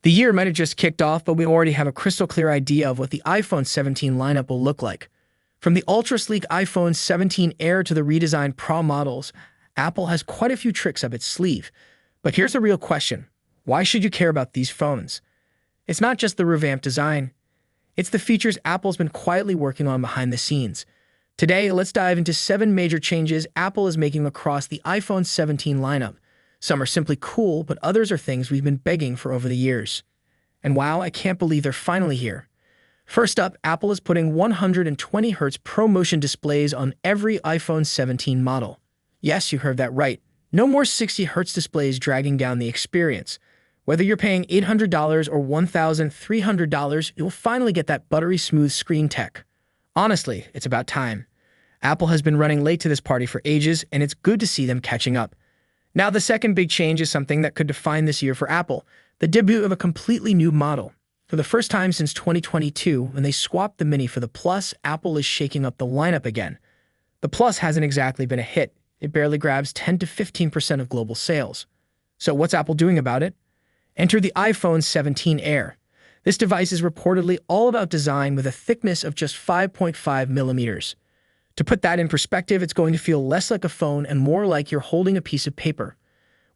The year might have just kicked off, but we already have a crystal clear idea of what the iPhone 17 lineup will look like. From the ultra-sleek iPhone 17 Air to the redesigned Pro models, Apple has quite a few tricks up its sleeve. But here's the real question. Why should you care about these phones? It's not just the revamped design. It's the features Apple's been quietly working on behind the scenes. Today, let's dive into 7 major changes Apple is making across the iPhone 17 lineup. Some are simply cool, but others are things we've been begging for over the years. And wow, I can't believe they're finally here. First up, Apple is putting 120Hz ProMotion displays on every iPhone 17 model. Yes, you heard that right. No more 60Hz displays dragging down the experience. Whether you're paying $800 or $1,300, you'll finally get that buttery smooth screen tech. Honestly, it's about time. Apple has been running late to this party for ages, and it's good to see them catching up. Now, the second big change is something that could define this year for Apple, the debut of a completely new model. For the first time since 2022, when they swapped the Mini for the Plus, Apple is shaking up the lineup again. The Plus hasn't exactly been a hit. It barely grabs 10 to 15% of global sales. So what's Apple doing about it? Enter the iPhone 17 Air. This device is reportedly all about design with a thickness of just 5.5 millimeters. To put that in perspective, it's going to feel less like a phone and more like you're holding a piece of paper.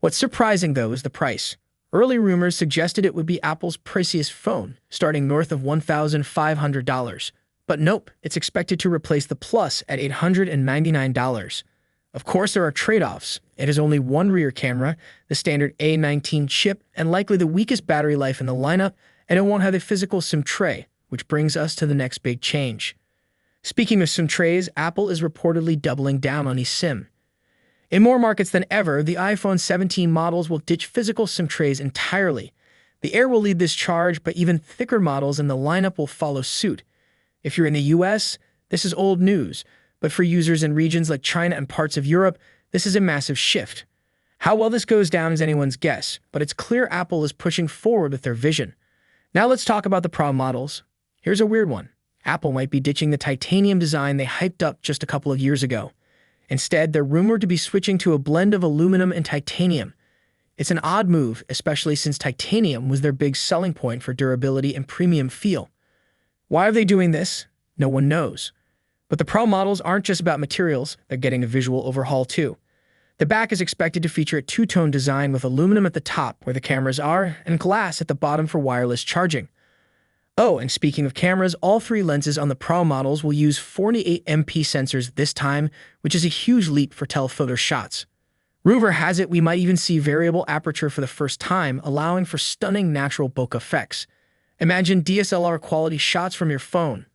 What's surprising, though, is the price. Early rumors suggested it would be Apple's priciest phone, starting north of $1,500. But nope, it's expected to replace the Plus at $899. Of course, there are trade-offs. It has only one rear camera, the standard A19 chip, and likely the weakest battery life in the lineup, and it won't have a physical SIM tray, which brings us to the next big change. Speaking of SIM trays, Apple is reportedly doubling down on eSIM. In more markets than ever, the iPhone 17 models will ditch physical SIM trays entirely. The Air will lead this charge, but even thicker models in the lineup will follow suit. If you're in the US, this is old news, but for users in regions like China and parts of Europe, this is a massive shift. How well this goes down is anyone's guess, but it's clear Apple is pushing forward with their vision. Now let's talk about the Pro models. Here's a weird one. Apple might be ditching the titanium design they hyped up just a couple of years ago. Instead, they're rumored to be switching to a blend of aluminum and titanium. It's an odd move, especially since titanium was their big selling point for durability and premium feel. Why are they doing this? No one knows. But the Pro models aren't just about materials, they're getting a visual overhaul too. The back is expected to feature a two-tone design with aluminum at the top, where the cameras are, and glass at the bottom for wireless charging. Oh, and speaking of cameras, all 3 lenses on the Pro models will use 48MP sensors this time, which is a huge leap for telephoto shots. Rumor has it we might even see variable aperture for the first time, allowing for stunning natural bokeh effects. Imagine DSLR-quality shots from your phone.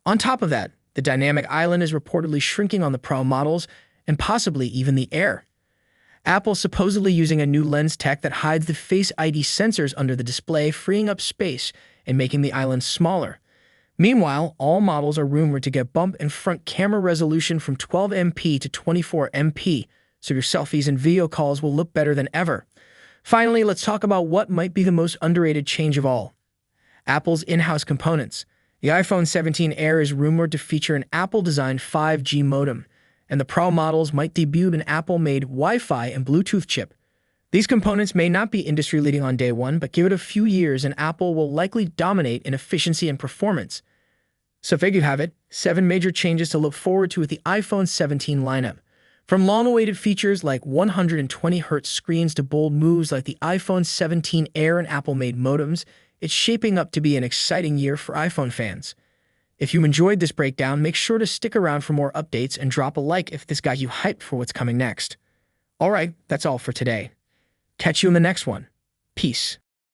On top of that, the dynamic island is reportedly shrinking on the Pro models, and possibly even the Air. Apple's supposedly using a new lens tech that hides the Face ID sensors under the display, freeing up space and making the island smaller. Meanwhile, all models are rumored to get bump and front camera resolution from 12MP to 24MP, so your selfies and video calls will look better than ever. Finally, let's talk about what might be the most underrated change of all. Apple's in-house components. The iPhone 17 Air is rumored to feature an Apple-designed 5G modem, and the Pro models might debut an Apple-made Wi-Fi and Bluetooth chip. These components may not be industry-leading on day one, but give it a few years and Apple will likely dominate in efficiency and performance. So there you have it, 7 major changes to look forward to with the iPhone 17 lineup. From long-awaited features like 120Hz screens to bold moves like the iPhone 17 Air and Apple-made modems, it's shaping up to be an exciting year for iPhone fans. If you enjoyed this breakdown, make sure to stick around for more updates and drop a like if this got you hyped for what's coming next. Alright, that's all for today. Catch you in the next one. Peace.